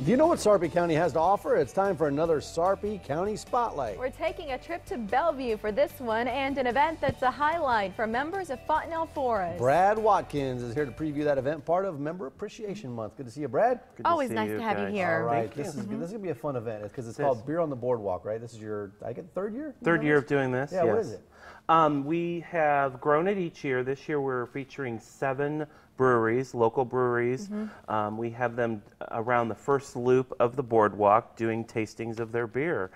Do you know what Sarpy County has to offer? It's time for another Sarpy County Spotlight. We're taking a trip to Bellevue for this one and an event that's a highlight for members of Fontenelle Forest. Brad Watkins is here to preview that event, part of Member Appreciation Month. Good to see you, Brad. Good to Always see nice you to have you guys. here. All right, this is going to be a fun event because it's called Beer on the Boardwalk, right? This is your, I get third year? Third year of doing this. Yeah, yes. what is it? We have grown it each year. This year we're featuring 7 breweries, local breweries. We have them around the first loop of the boardwalk doing tastings of their beer.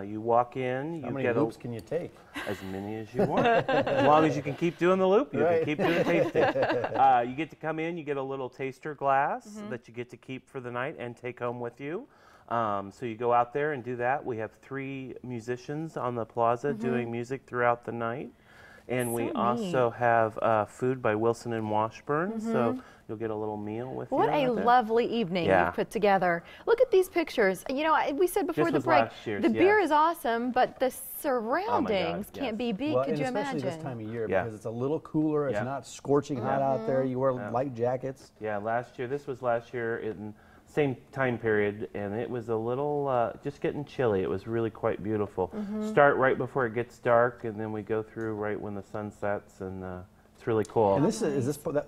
You walk in, How you many get loops can you take? as many as you want. As long as you can keep doing the loop, you can keep doing tasting. You get to come in, you get a little taster glass that you get to keep for the night and take home with you. So you go out there and do that. We have 3 musicians on the plaza doing music throughout the night. And we also have food by Wilson and Washburn, so you'll get a little meal with you. What a lovely evening you've put together. Look at these pictures. You know, we said before the break, the beer is awesome, but the surroundings can't be beat. Well, Could you especially imagine? this time of year because it's a little cooler. It's not scorching hot out there. You wear light jackets. Yeah, this was last year in same time period, and it was a little just getting chilly. It was really quite beautiful. Start right before it gets dark, and then we go through right when the sun sets, and it's really cool. And this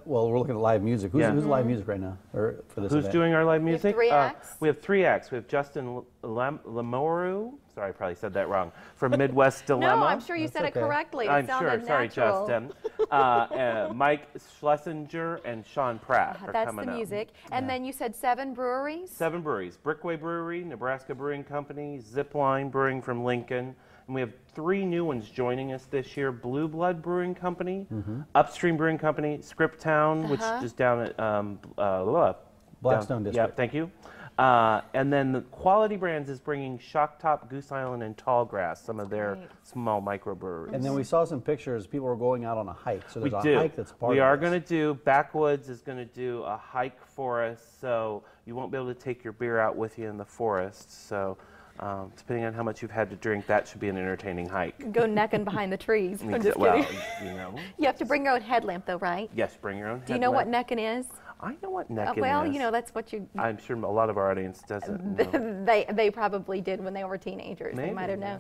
well, we're looking at live music. Who's live music right now, or for this Who's event? doing our live music? We have 3 acts. We have 3 acts. We have Justin Lamoureux. Sorry, I probably said that wrong. From Midwest Dilemma. No, I'm sure you said it correctly. It I'm sounded sure. Sorry, natural. Justin. Mike Schlesinger and Sean Pratt are That's coming the up. music. And then you said 7 breweries? 7 breweries. Brickway Brewery, Nebraska Brewing Company, Zipline Brewing from Lincoln. And we have 3 new ones joining us this year. Blue Blood Brewing Company, Upstream Brewing Company, Scriptown, which is down at Blackstone District. Yeah, thank you. And then the Quality Brands is bringing Shock Top, Goose Island, and Tallgrass, some of their small microbreweries. And then we saw some pictures. People were going out on a hike. So there's a hike that's part of it. We are going to do, Backwoods is going to do a hike for us, so you won't be able to take your beer out with you in the forest. So depending on how much you've had to drink, that should be an entertaining hike. Go necking behind the trees. I'm just Well, kidding. you know. You have to bring your own headlamp, though, right? Yes, bring your own Do you know what necking is? I know what necking Well, is. you know, that's what you... I'm sure a lot of our audience doesn't know. They probably did when they were teenagers. They might have known.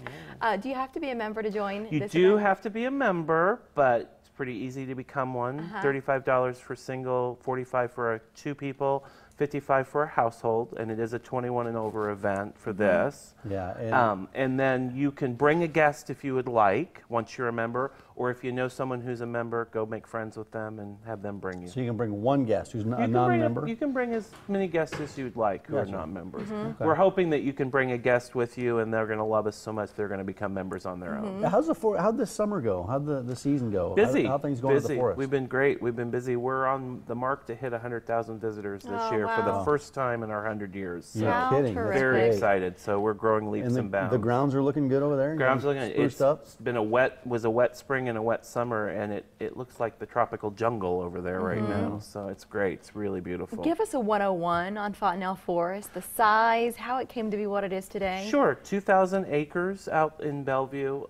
Do you have to be a member to join You this do event? have to be a member, but it's pretty easy to become one. $35 for single, $45 for 2 people, $55 for a household, and it is a 21 and over event for this. Yeah. And then you can bring a guest if you would like, once you're a member, or if you know someone who's a member, go make friends with them and have them bring you. So you can bring one guest who's a You non-member? You can bring as many guests as you'd like who are not members. Okay. We're hoping that you can bring a guest with you, and they're going to love us so much they're going to become members on their own. How'd the summer go? How'd the season go? Busy. How things going busy. to the forest? We've been great. We've been busy. We're on the mark to hit 100,000 visitors this year for the first time in our 100 years. So You're kidding. That's very great. excited. So we're growing leaps and bounds. The grounds are looking good over there? Grounds looking. Spruced up? It's been a wet spring and a wet summer, and it looks like the tropical jungle over there right now. So it's great. It's really beautiful. Give us a 101 on Fontenelle Forest, the size, how it came to be what it is today. Sure. 2,000 acres out in Bellevue.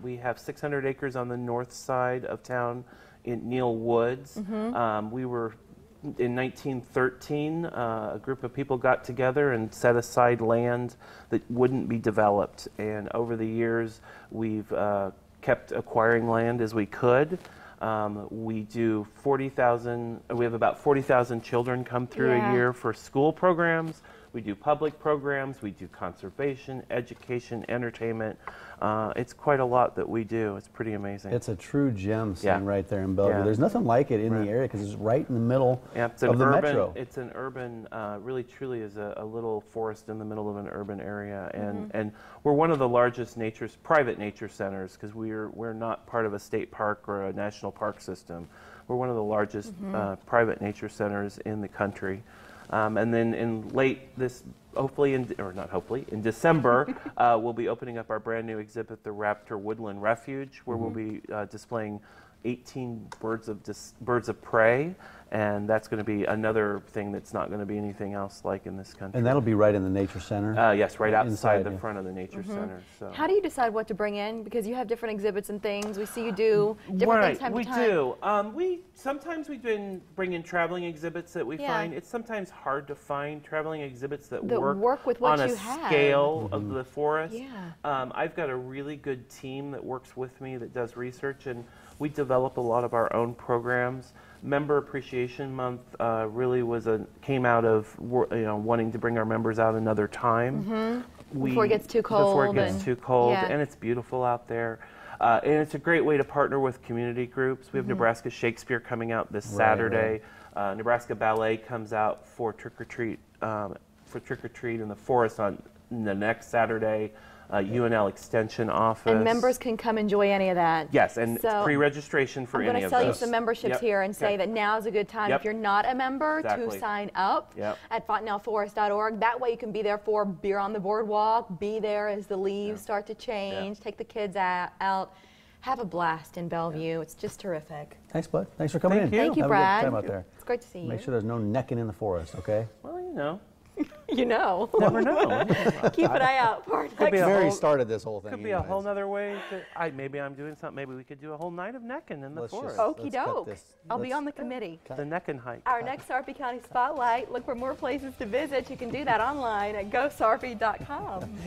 We have 600 acres on the north side of town in Neil Woods. We were in 1913, a group of people got together and set aside land that wouldn't be developed. And over the years, we've kept acquiring land as we could. We do 40,000, we have about 40,000 children come through a year for school programs. We do public programs, we do conservation, education, entertainment. It's quite a lot that we do. It's pretty amazing. It's a true gem sitting right there in Bellevue. Yeah. There's nothing like it in the area because it's right in the middle it's of the urban, metro. It's an urban, really truly is a little forest in the middle of an urban area. And we're one of the largest private nature centers because we're not part of a state park or a national park system. We're one of the largest private nature centers in the country. And then in in December, we'll be opening up our brand new exhibit, the Raptor Woodland Refuge, where we'll be displaying 18 birds of prey And that's going to be another thing that's not going to be anything else like in this country. And that'll be right in the nature center? Yes, right outside inside, the front of the nature center. So. How do you decide what to bring in? Because you have different exhibits and things. We see you do different things time to time. We do. Sometimes we bring in traveling exhibits that we find. It's sometimes hard to find traveling exhibits that work with what on you a have. scale of the forest. Yeah. I've got a really good team that works with me that does research, and we develop a lot of our own programs. Member Appreciation Month really came out of wanting to bring our members out another time. Before it gets too cold. Before it gets too cold, and it's beautiful out there. And it's a great way to partner with community groups. We have Nebraska Shakespeare coming out this Saturday. Nebraska Ballet comes out for trick or treat in the forest on the next Saturday. UNL Extension Office. And members can come enjoy any of that. Yes, and pre-registration for any of those. I'm going to sell you some memberships here and say that now is a good time if you're not a member to sign up at fontanelleforest.org. That way you can be there for Beer on the Boardwalk, be there as the leaves start to change, take the kids out, have a blast in Bellevue. It's just terrific. Thanks, Bud. Thanks for coming in. Thank you, Have Brad. a good time out there. It's great to see you. Make sure there's no necking in the forest, okay? Well, you know. You know. Never know. Keep an eye out for it. Mary started this whole thing. Could be a whole other way. Maybe I'm doing something. Maybe we could do a whole night of necking in the forest. Okie doke. I'll be on the committee. The necking hike. Our next Sarpy County Spotlight. Look for more places to visit. You can do that online at gosarpy.com.